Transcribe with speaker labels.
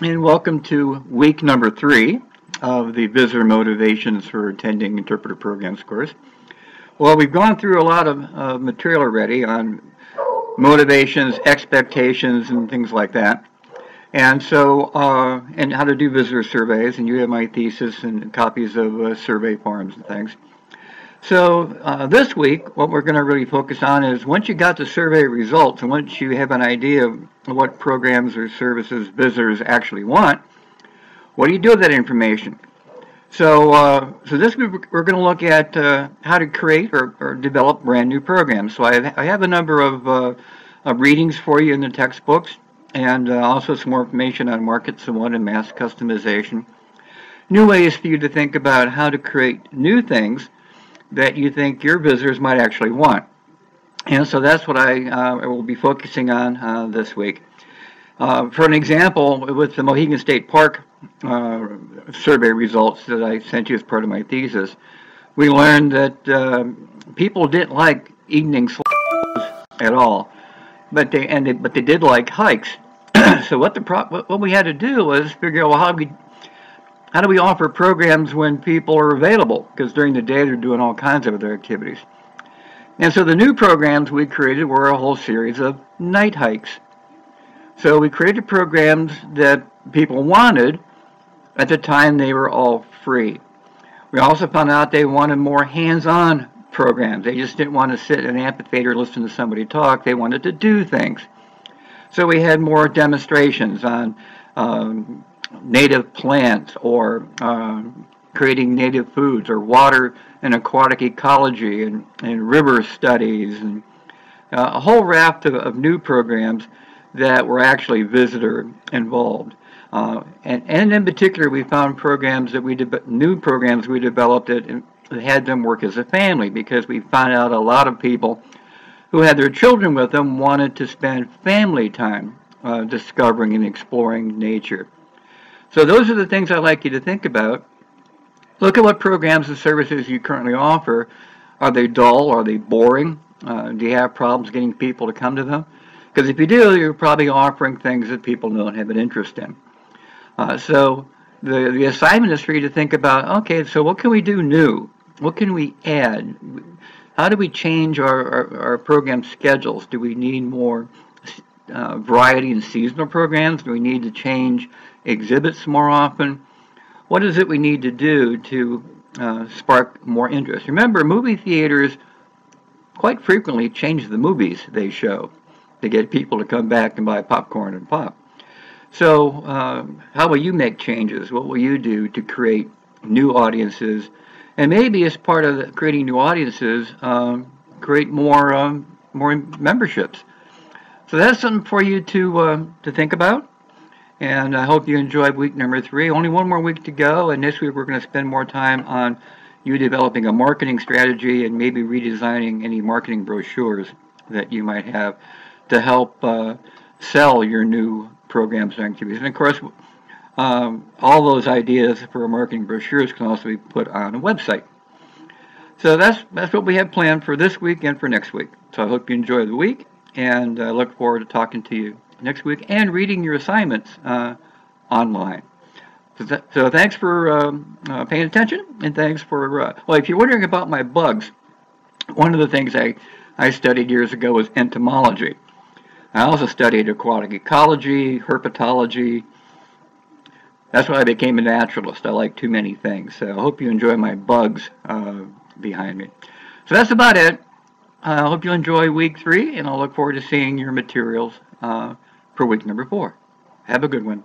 Speaker 1: And welcome to week number 3 of the Visitor Motivations for Attending Interpreter Programs course. Well, we've gone through a lot of material already on motivations, expectations, and things like that. And so, and how to do visitor surveys, and you have my thesis and copies of survey forms and things. So this week, what we're going to really focus on is once you got the survey results and once you have an idea of what programs or services visitors actually want, what do you do with that information? So this week we're going to look at how to create or develop brand new programs. So I have a number of readings for you in the textbooks and also some more information on markets and mass customization. New ways for you to think about how to create new things that you think your visitors might actually want. And so that's what I will be focusing on this week. For an example, with the Mohegan State Park survey results that I sent you as part of my thesis, we learned that people didn't like evening slides at all, but they did like hikes. So what we had to do was figure out, well, how do we offer programs when people are available? Because during the day they're doing all kinds of other activities. And so the new programs we created were a whole series of night hikes. So we created programs that people wanted at the time they were all free. We also found out they wanted more hands-on programs. They just didn't want to sit in an amphitheater and listen to somebody talk. They wanted to do things. So we had more demonstrations on native plants or creating native foods or water and aquatic ecology and river studies and a whole raft of new programs that were actually visitor involved. And in particular, we found new programs we developed that had them work as a family because we found out a lot of people who had their children with them wanted to spend family time discovering and exploring nature. So those are the things I'd like you to think about. Look at what programs and services you currently offer. Are they dull? Are they boring? Do you have problems getting people to come to them? Because if you do, you're probably offering things that people don't have an interest in. So the assignment is for you to think about, okay, so what can we do new? What can we add? How do we change our program schedules? Do we need more variety in seasonal programs? Do we need to change exhibits more often? What is it we need to do to spark more interest? Remember, movie theaters quite frequently change the movies they show to get people to come back and buy popcorn and pop. So how will you make changes? What will you do to create new audiences? And maybe as part of creating new audiences, create more memberships. So that's something for you to think about. And I hope you enjoyed week number 3. Only one more week to go, and this week we're going to spend more time on you developing a marketing strategy and maybe redesigning any marketing brochures that you might have to help sell your new programs and activities. And of course, all those ideas for marketing brochures can also be put on a website. So that's what we have planned for this week and for next week. So I hope you enjoy the week, and I look forward to talking to you next week and reading your assignments online. So thanks for paying attention, and thanks for, well, if you're wondering about my bugs, one of the things I studied years ago was entomology. I also studied aquatic ecology, herpetology. That's why I became a naturalist. I like too many things. So I hope you enjoy my bugs behind me. So that's about it. I hope you enjoy week 3, and I'll look forward to seeing your materials for week number 4. Have a good one.